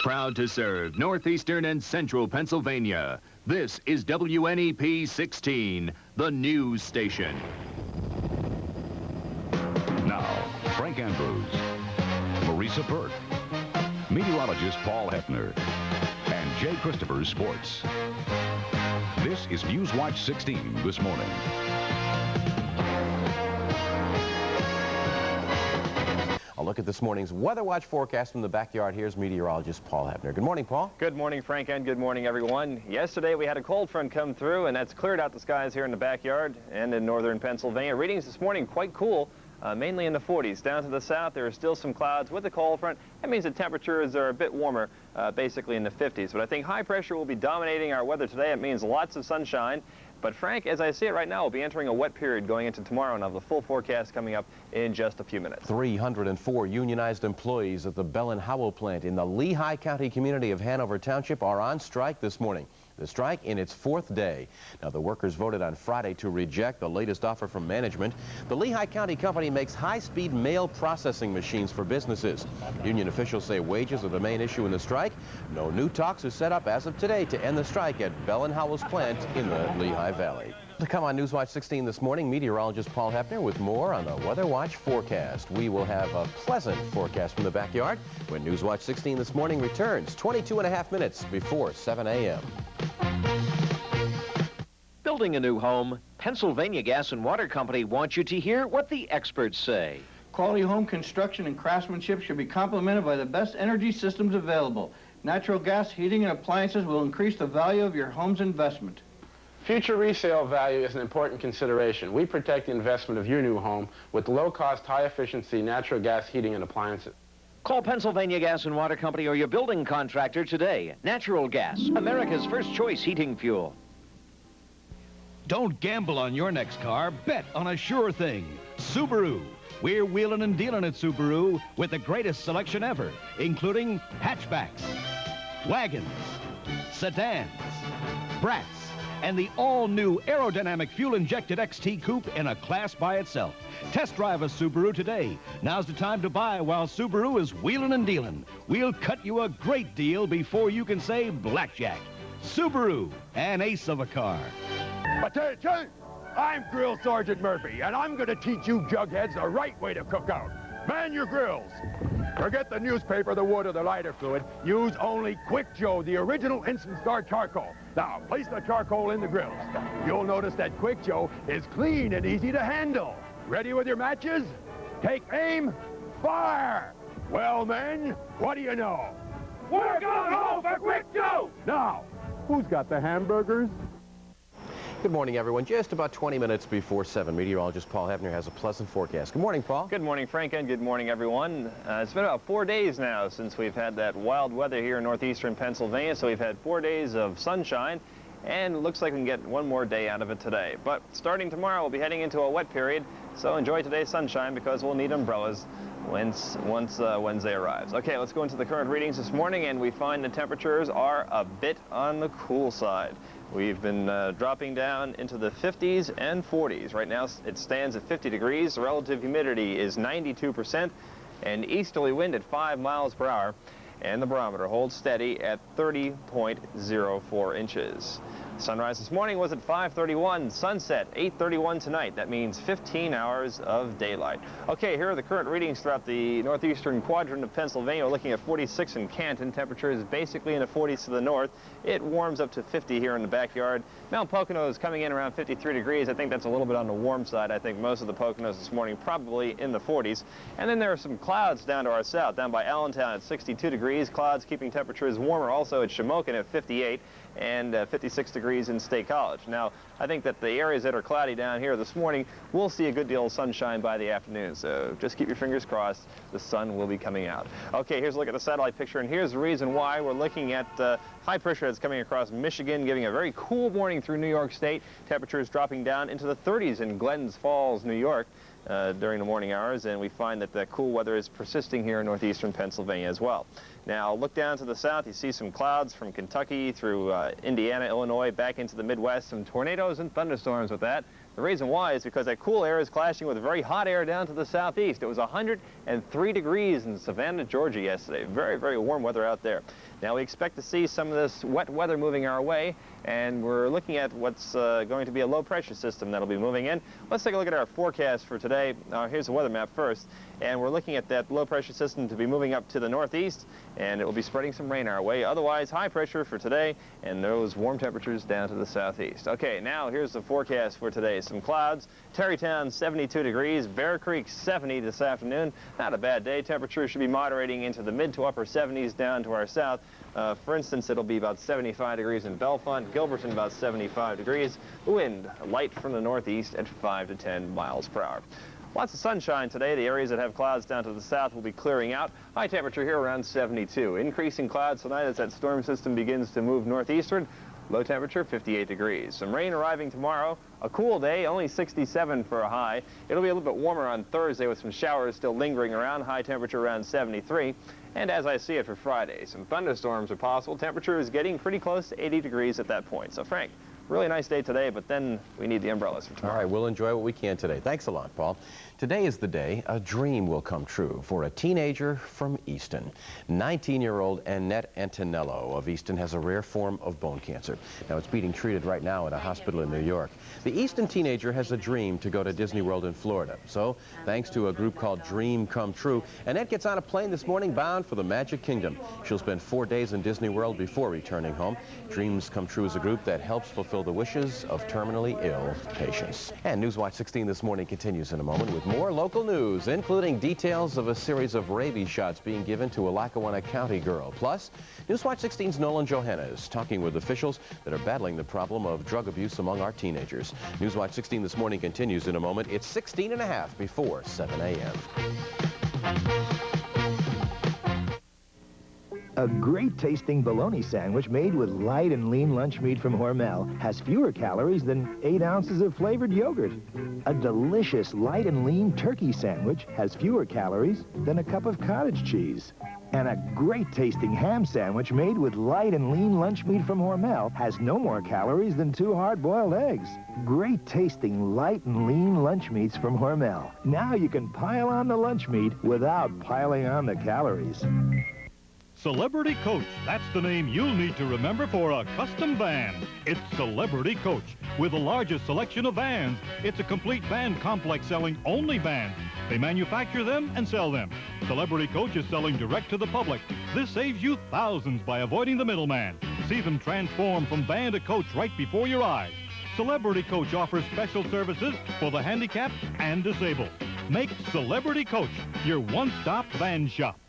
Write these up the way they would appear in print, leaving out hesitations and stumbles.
Proud to serve northeastern and central Pennsylvania. This is WNEP 16, the news station. Now, Frank Andrews, Marisa Burke, meteorologist Paul Hefner, and Jay Christopher's sports. This is Newswatch 16 this morning. A look at this morning's Weather Watch forecast from the backyard. Here's meteorologist Paul Hefner. Good morning, Paul. Good morning, Frank, and good morning, everyone. Yesterday, we had a cold front come through, and that's cleared out the skies here in the backyard and in northern Pennsylvania. Readings this morning quite cool, mainly in the 40s. Down to the south, there are still some clouds with the cold front. That means the temperatures are a bit warmer, basically in the 50s. But I think high pressure will be dominating our weather today. It means lots of sunshine. But Frank, as I see it right now, we'll be entering a wet period going into tomorrow, and I'll have the full forecast coming up in just a few minutes. 304 unionized employees at the Bell and Howell plant in the Lehigh County community of Hanover Township are on strike this morning. The strike in its 4th day. Now, the workers voted on Friday to reject the latest offer from management. The Lehigh County company makes high-speed mail processing machines for businesses. Union officials say wages are the main issue in the strike. No new talks are set up as of today to end the strike at Bell and Howell's plant in the Lehigh Valley. To come on Newswatch 16 this morning, meteorologist Paul Hefner with more on the Weather Watch forecast. We will have a pleasant forecast from the backyard when Newswatch 16 this morning returns 22.5 minutes before 7 a.m. Building a new home, Pennsylvania Gas and Water Company wants you to hear what the experts say. Quality home construction and craftsmanship should be complemented by the best energy systems available. Natural gas heating and appliances will increase the value of your home's investment. Future resale value is an important consideration. We protect the investment of your new home with low-cost, high-efficiency natural gas heating and appliances. Call Pennsylvania Gas and Water Company or your building contractor today. Natural gas, America's first choice heating fuel. Don't gamble on your next car. Bet on a sure thing. Subaru. We're wheeling and dealing at Subaru with the greatest selection ever, including hatchbacks, wagons, sedans, brats, and the all-new aerodynamic fuel-injected XT Coupe in a class by itself. Test drive a Subaru today. Now's the time to buy while Subaru is wheeling and dealing. We'll cut you a great deal before you can say blackjack. Subaru, an ace of a car. Attention! I'm Grill Sergeant Murphy, and I'm going to teach you jugheads the right way to cook out. Man your grills. Forget the newspaper, the wood, or the lighter fluid. Use only Quick Joe, the original Instant Start charcoal. Now, place the charcoal in the grills. You'll notice that Quick Joe is clean and easy to handle. Ready with your matches? Take aim, fire! Well, men, what do you know? We're going home for Quick Joe! Now, who's got the hamburgers? Good morning, everyone. Just about 20 minutes before 7, meteorologist Paul Hefner has a pleasant forecast. Good morning, Paul. Good morning, Frank, and good morning, everyone. It's been about 4 days now since we've had that wild weather here in northeastern Pennsylvania, so we've had 4 days of sunshine, and it looks like we can get one more day out of it today. But starting tomorrow, we'll be heading into a wet period, so enjoy today's sunshine because we'll need umbrellas once Wednesday arrives. Okay, let's go into the current readings this morning, and we find the temperatures are a bit on the cool side. We've been dropping down into the 50s and 40s. Right now it stands at 50 degrees. The relative humidity is 92%, and easterly wind at 5 miles per hour. And the barometer holds steady at 30.04 inches. Sunrise this morning was at 5:31. Sunset 8:31 tonight. That means 15 hours of daylight. Okay, here are the current readings throughout the northeastern quadrant of Pennsylvania. We're looking at 46 in Canton. Temperature is basically in the 40s to the north. It warms up to 50 here in the backyard. Mount Pocono is coming in around 53 degrees. I think that's a little bit on the warm side. I think most of the Poconos this morning probably in the 40s. And then there are some clouds down to our south, down by Allentown at 62 degrees. Clouds keeping temperatures warmer also at Shamokin at 58 and 56 degrees in State College. Now, I think that the areas that are cloudy down here this morning will see a good deal of sunshine by the afternoon, so just keep your fingers crossed. The sun will be coming out. Okay, here's a look at the satellite picture, and here's the reason why. We're looking at high pressure that's coming across Michigan, giving a very cool morning through New York State. Temperatures dropping down into the 30s in Glens Falls, New York. During the morning hours, and we find that the cool weather is persisting here in northeastern Pennsylvania as well. Now, look down to the south. You see some clouds from Kentucky through Indiana, Illinois, back into the Midwest. Some tornadoes and thunderstorms with that. The reason why is because that cool air is clashing with very hot air down to the southeast. It was 103 degrees in Savannah, Georgia yesterday. Very, very warm weather out there. Now we expect to see some of this wet weather moving our way, and we're looking at what's going to be a low pressure system that'll be moving in. Let's take a look at our forecast for today. Here's the weather map first, and we're looking at that low pressure system to be moving up to the northeast, and it will be spreading some rain our way. Otherwise, high pressure for today, and those warm temperatures down to the southeast. Okay, now here's the forecast for today. Some clouds. Terrytown 72 degrees, Bear Creek 70 this afternoon. Not a bad day. Temperatures should be moderating into the mid to upper 70s down to our south. For instance, it'll be about 75 degrees in Bellefonte, Gilberton about 75 degrees. The wind light from the northeast at 5 to 10 miles per hour. Lots of sunshine today. The areas that have clouds down to the south will be clearing out. High temperature here around 72. Increasing clouds tonight as that storm system begins to move northeastward. Low temperature 58 degrees. Some rain arriving tomorrow. A cool day, only 67 for a high. It'll be a little bit warmer on Thursday with some showers still lingering around. High temperature around 73. And as I see it for Friday, some thunderstorms are possible. Temperature is getting pretty close to 80 degrees at that point. So Frank, really nice day today, but then we need the umbrellas for tomorrow. All right, we'll enjoy what we can today. Thanks a lot, Paul. Today is the day a dream will come true for a teenager from Easton. 19-year-old Annette Antonello of Easton has a rare form of bone cancer. Now, it's being treated right now in a hospital in New York. The Easton teenager has a dream to go to Disney World in Florida. So, thanks to a group called Dream Come True, Annette gets on a plane this morning bound for the Magic Kingdom. She'll spend 4 days in Disney World before returning home. Dreams Come True is a group that helps fulfill the wishes of terminally ill patients. And Newswatch 16 this morning continues in a moment with more local news, including details of a series of rabies shots being given to a Lackawanna County girl. Plus, Newswatch 16's Nolan Johanna is talking with officials that are battling the problem of drug abuse among our teenagers. Newswatch 16 this morning continues in a moment. It's 16 and a half before 7 a.m. A great-tasting bologna sandwich made with light and lean lunch meat from Hormel has fewer calories than 8 ounces of flavored yogurt. A delicious light and lean turkey sandwich has fewer calories than a cup of cottage cheese. And a great-tasting ham sandwich made with light and lean lunch meat from Hormel has no more calories than 2 hard-boiled eggs. Great-tasting light and lean lunch meats from Hormel. Now you can pile on the lunch meat without piling on the calories. Celebrity Coach. That's the name you'll need to remember for a custom van. It's Celebrity Coach. With the largest selection of vans, it's a complete van complex selling only vans. They manufacture them and sell them. Celebrity Coach is selling direct to the public. This saves you thousands by avoiding the middleman. See them transform from van to coach right before your eyes. Celebrity Coach offers special services for the handicapped and disabled. Make Celebrity Coach your one-stop van shop.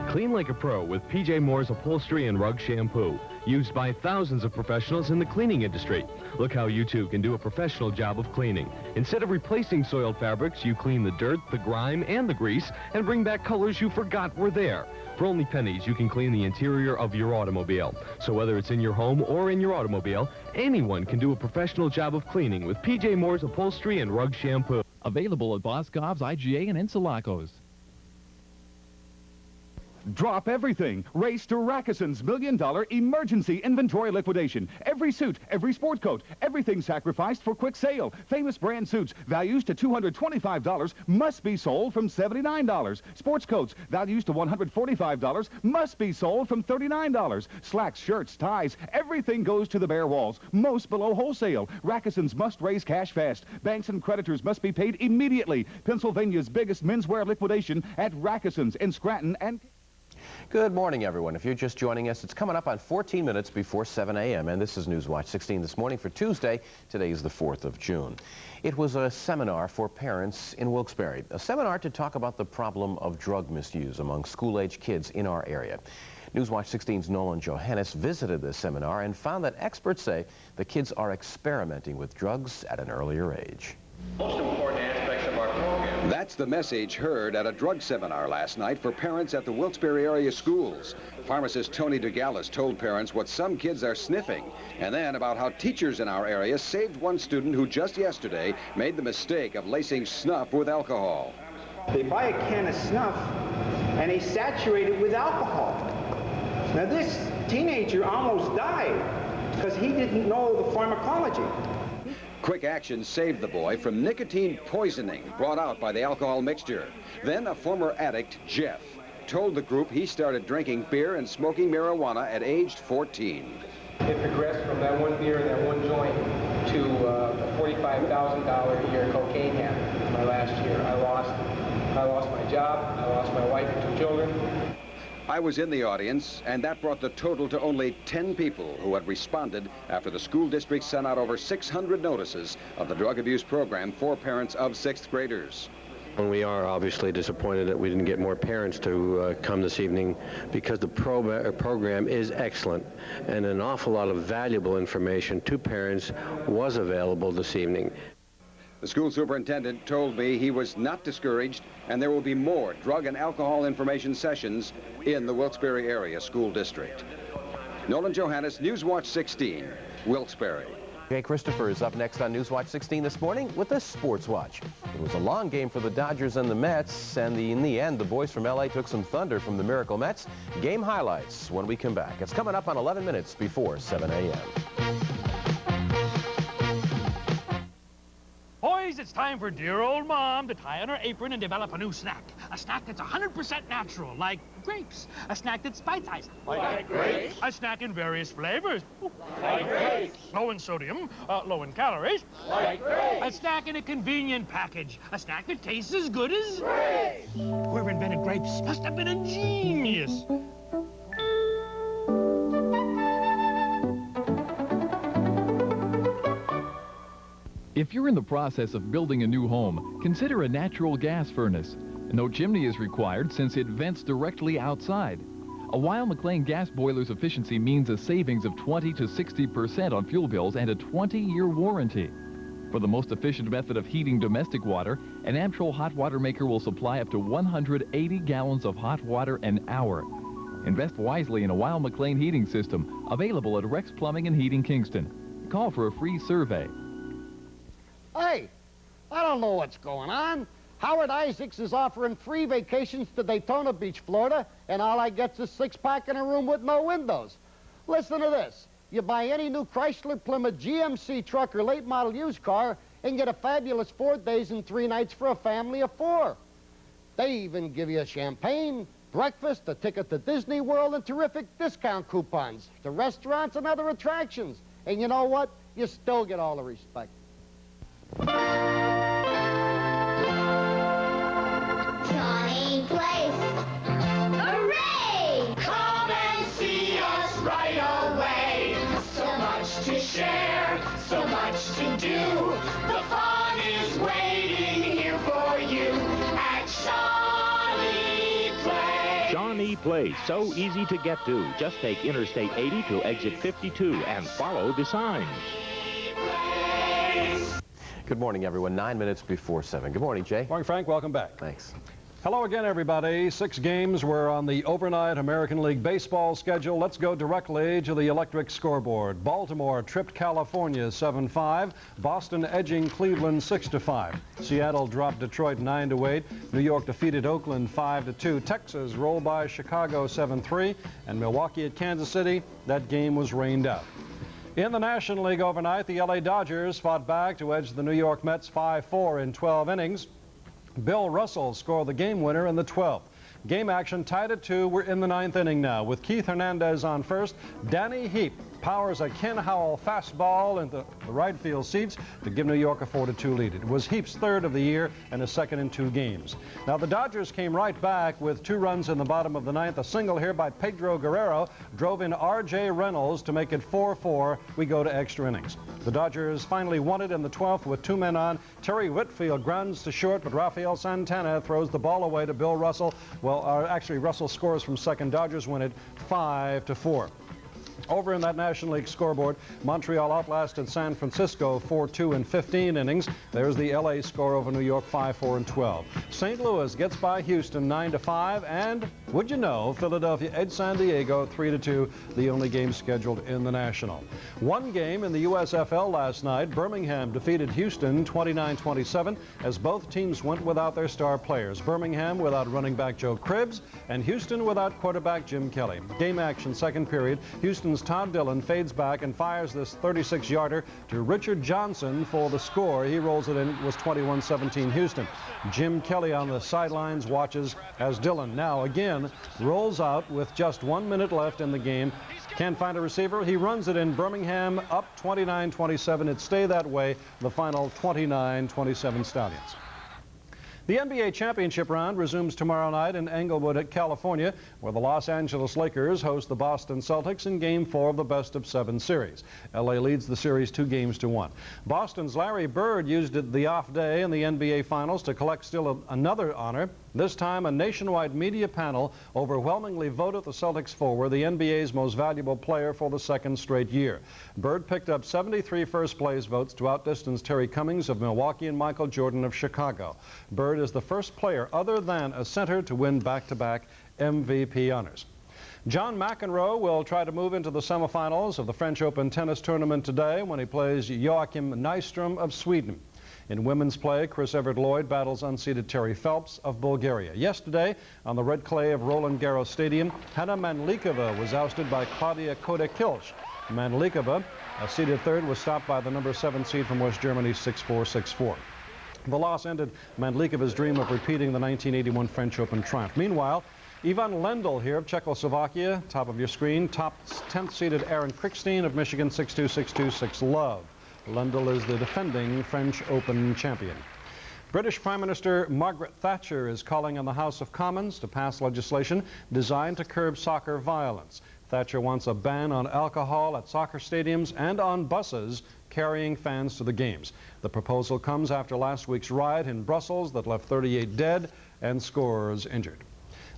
Clean like a pro with P.J. Moore's upholstery and rug shampoo, used by thousands of professionals in the cleaning industry. Look how you too can do a professional job of cleaning. Instead of replacing soiled fabrics, you clean the dirt, the grime, and the grease, and bring back colors you forgot were there. For only pennies, you can clean the interior of your automobile. So whether it's in your home or in your automobile, anyone can do a professional job of cleaning with P.J. Moore's upholstery and rug shampoo. Available at Boscov's, IGA, and Interlacos. Drop everything. Race to Rackeson's $1 million emergency inventory liquidation. Every suit, every sport coat, everything sacrificed for quick sale. Famous brand suits, values to $225, must be sold from $79. Sports coats, values to $145, must be sold from $39. Slacks, shirts, ties, everything goes to the bare walls. Most below wholesale. Rackeson's must raise cash fast. Banks and creditors must be paid immediately. Pennsylvania's biggest menswear liquidation at Rackeson's in Scranton and... Good morning, everyone. If you're just joining us, it's coming up on 14 minutes before 7 a.m., and this is Newswatch 16 this morning for Tuesday. Today is the 4th of June. It was a seminar for parents in Wilkes-Barre, a seminar to talk about the problem of drug misuse among school-age kids in our area. Newswatch 16's Nolan Johannes visited this seminar and found that experts say the kids are experimenting with drugs at an earlier age. Most important aspects of our program. That's the message heard at a drug seminar last night for parents at the Wilkes-Barre area schools. Pharmacist Tony DeGallis told parents what some kids are sniffing, and then about how teachers in our area saved one student who just yesterday made the mistake of lacing snuff with alcohol. They buy a can of snuff and they saturate it with alcohol. Now this teenager almost died because he didn't know the pharmacology. Quick action saved the boy from nicotine poisoning brought out by the alcohol mixture. Then a former addict, Jeff, told the group he started drinking beer and smoking marijuana at age 14. It progressed from that one beer and that one joint to a $45,000 a year cocaine habit. My last year, I lost my job, I lost my wife and 2 children. I was in the audience, and that brought the total to only 10 people who had responded after the school district sent out over 600 notices of the drug abuse program for parents of 6th graders. And we are obviously disappointed that we didn't get more parents to come this evening, because the program is excellent, and an awful lot of valuable information to parents was available this evening. The school superintendent told me he was not discouraged, and there will be more drug and alcohol information sessions in the Wilkes-Barre area school district. Nolan Johannes, Newswatch 16, Wilkes-Barre. Jay Christopher is up next on Newswatch 16 this morning with a Sports Watch. It was a long game for the Dodgers and the Mets, and in the end, the boys from L.A. took some thunder from the Miracle Mets. Game highlights when we come back. It's coming up on 11 minutes before 7 a.m. Boys, it's time for dear old Mom to tie on her apron and develop a new snack. A snack that's 100% natural, like grapes. A snack that's bite-sized. Like grapes? A snack in various flavors. Like grapes? Low in sodium, low in calories. Like grapes? A snack in a convenient package. A snack that tastes as good as... grapes! Whoever invented grapes must have been a genius. If you're in the process of building a new home, consider a natural gas furnace. No chimney is required since it vents directly outside. A Weil-McLean gas boiler's efficiency means a savings of 20 to 60% on fuel bills and a 20-year warranty. For the most efficient method of heating domestic water, an Amtrol hot water maker will supply up to 180 gallons of hot water an hour. Invest wisely in a Weil-McLean heating system, available at Rex Plumbing and Heating, Kingston. Call for a free survey. Hey, I don't know what's going on. Howard Isaacs is offering free vacations to Daytona Beach, Florida, and all I get's a 6-pack in a room with no windows. Listen to this. You buy any new Chrysler, Plymouth, GMC truck or late model used car and get a fabulous 4 days and 3 nights for a family of 4. They even give you champagne, breakfast, a ticket to Disney World, and terrific discount coupons to restaurants and other attractions. And you know what? You still get all the respect. Johnny Place. Hooray! Come and see us right away. So much to share, so much to do. The fun is waiting here for you at Shawnee Place. Shawnee Place, so easy to get to. Just take Interstate 80 to exit 52 and follow the signs. Good morning, everyone. 9 minutes before 7. Good morning, Jay. Morning, Frank. Welcome back. Thanks. Hello again, everybody. 6 games were on the overnight American League Baseball schedule. Let's go directly to the electric scoreboard. Baltimore tripped California 7-5. Boston edging Cleveland 6-5. Seattle dropped Detroit 9-8. New York defeated Oakland 5-2. Texas rolled by Chicago 7-3. And Milwaukee at Kansas City, that game was rained out. In the National League overnight, the LA Dodgers fought back to edge the New York Mets 5-4 in 12 innings. Bill Russell scored the game winner in the 12th. Game action tied at 2. We're in the 9th inning now with Keith Hernandez on first. Danny Heap powers a Ken Howell fastball into the right field seats to give New York a 4-2 lead. It was Heap's 3rd of the year and his 2nd in 2 games. Now the Dodgers came right back with 2 runs in the bottom of the 9th. A single here by Pedro Guerrero drove in R.J. Reynolds to make it 4-4. We go to extra innings. The Dodgers finally won it in the 12th with 2 men on. Terry Whitfield grounds to short, but Rafael Santana throws the ball away to Bill Russell. Well, actually, Russell scores from second. Dodgers win it 5-4. Over in that National League scoreboard, Montreal outlasted San Francisco 4-2 in 15 innings. There's the LA score over New York 5-4 in 12. St. Louis gets by Houston 9-5, and would you know, Philadelphia edged San Diego 3-2, the only game scheduled in the National. One game in the USFL last night, Birmingham defeated Houston 29-27 as both teams went without their star players. Birmingham without running back Joe Cribbs and Houston without quarterback Jim Kelly. Game action, second period. Houston's Houston's Todd Dillon fades back and fires this 36-yarder to Richard Johnson for the score. He rolls it in. It was 21-17 Houston. Jim Kelly on the sidelines watches as Dillon now again rolls out with just 1 minute left in the game. Can't find a receiver. He runs it in. Birmingham up 29-27. It stayed that way. The final 29-27 Stallions. The NBA championship round resumes tomorrow night in Englewood, California, where the Los Angeles Lakers host the Boston Celtics in Game 4 of the best-of-7 series. LA leads the series 2-1. Boston's Larry Bird used the off day in the NBA Finals to collect still another honor. This time, a nationwide media panel overwhelmingly voted the Celtics forward the NBA's most valuable player for the second straight year. Bird picked up 73 first-place votes to outdistance Terry Cummings of Milwaukee and Michael Jordan of Chicago. Bird is the first player other than a center to win back-to-back MVP honors. John McEnroe will try to move into the semifinals of the French Open tennis tournament today when he plays Joachim Nystrom of Sweden. In women's play, Chris Evert-Lloyd battles unseeded Terry Phelps of Bulgaria. Yesterday, on the red clay of Roland Garros Stadium, Hanna Mandlikova was ousted by Claudia Koda-Kilsch. Mandlikova, a seeded third, was stopped by the number 7 seed from West Germany, 6-4, 6-4. The loss ended Mandlikova's dream of repeating the 1981 French Open triumph. Meanwhile, Ivan Lendl here of Czechoslovakia, top of your screen, top 10th seeded Aaron Krickstein of Michigan, 6-2, 6-2, 6-love. Lendl is the defending French Open champion. British Prime Minister Margaret Thatcher is calling on the House of Commons to pass legislation designed to curb soccer violence. Thatcher wants a ban on alcohol at soccer stadiums and on buses carrying fans to the games. The proposal comes after last week's riot in Brussels that left 38 dead and scores injured.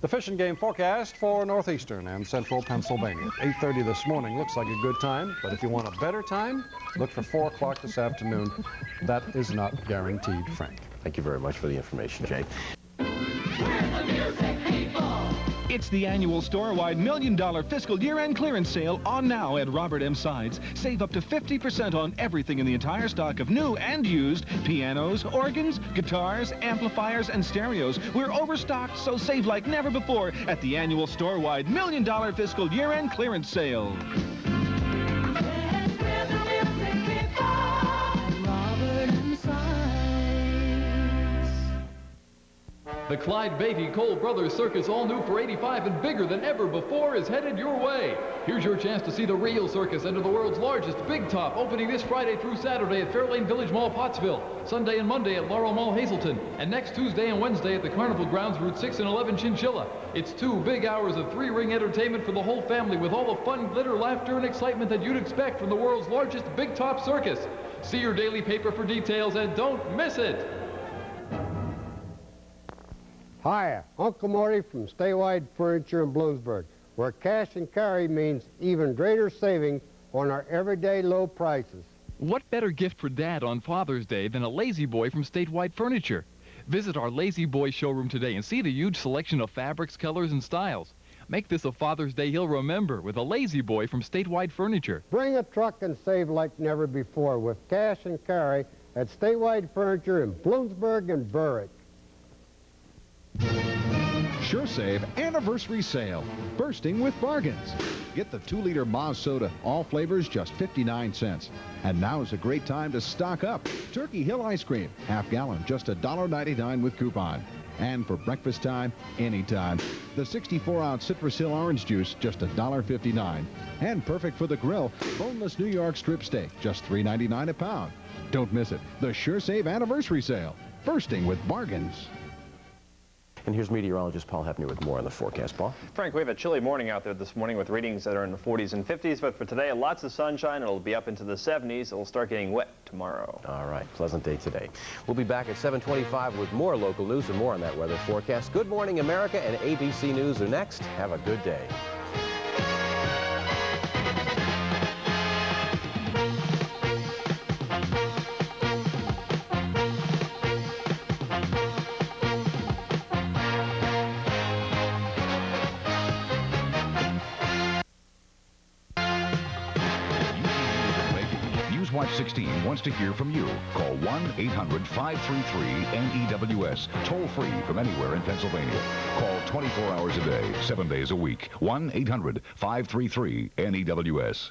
The Fish and Game forecast for northeastern and central Pennsylvania. 8:30 this morning looks like a good time, but if you want a better time, look for 4 o'clock this afternoon. That is not guaranteed, Frank. Thank you very much for the information, Jay. It's the annual store-wide $1 million fiscal year-end clearance sale on now at Robert M. Sides. Save up to 50% on everything in the entire stock of new and used pianos, organs, guitars, amplifiers, and stereos. We're overstocked, so save like never before at the annual store-wide $1 million fiscal year-end clearance sale. The Clyde Beatty Cole Brothers Circus, all new for '85 and bigger than ever before, is headed your way. Here's your chance to see the real circus enter the world's largest Big Top, opening this Friday through Saturday at Fairlane Village Mall, Pottsville, Sunday and Monday at Laurel Mall, Hazleton, and next Tuesday and Wednesday at the Carnival Grounds, Route 6 and 11, Chinchilla. It's 2 big hours of 3-ring entertainment for the whole family with all the fun, glitter, laughter, and excitement that you'd expect from the world's largest Big Top circus. See your daily paper for details and don't miss it. Hiya, Uncle Marty from Statewide Furniture in Bloomsburg, where cash and carry means even greater savings on our everyday low prices. What better gift for Dad on Father's Day than a Lazy Boy from Statewide Furniture? Visit our Lazy Boy showroom today and see the huge selection of fabrics, colors, and styles. Make this a Father's Day he'll remember with a Lazy Boy from Statewide Furniture. Bring a truck and save like never before with cash and carry at Statewide Furniture in Bloomsburg and Berwick. Sure Save Anniversary Sale, bursting with bargains. Get the 2-liter Moz soda, all flavors just 59 cents. And now is a great time to stock up. Turkey Hill ice cream, half gallon, just $1.99 with coupon. And for breakfast time, anytime. The 64-ounce Citrus Hill orange juice, just $1.59. And perfect for the grill, boneless New York strip steak, just $3.99 a pound. Don't miss it. The Sure Save Anniversary Sale, bursting with bargains. And here's meteorologist Paul Hepner with more on the forecast. Paul? Frank, we have a chilly morning out there this morning with readings that are in the 40s and 50s, but for today, lots of sunshine. It'll be up into the 70s. It'll start getting wet tomorrow. All right, pleasant day today. We'll be back at 7:25 with more local news and more on that weather forecast. Good Morning America and ABC News are next. Have a good day. Newswatch 16 wants to hear from you. Call 1-800-533-NEWS. Toll free from anywhere in Pennsylvania. Call 24 hours a day, 7 days a week. 1-800-533-NEWS.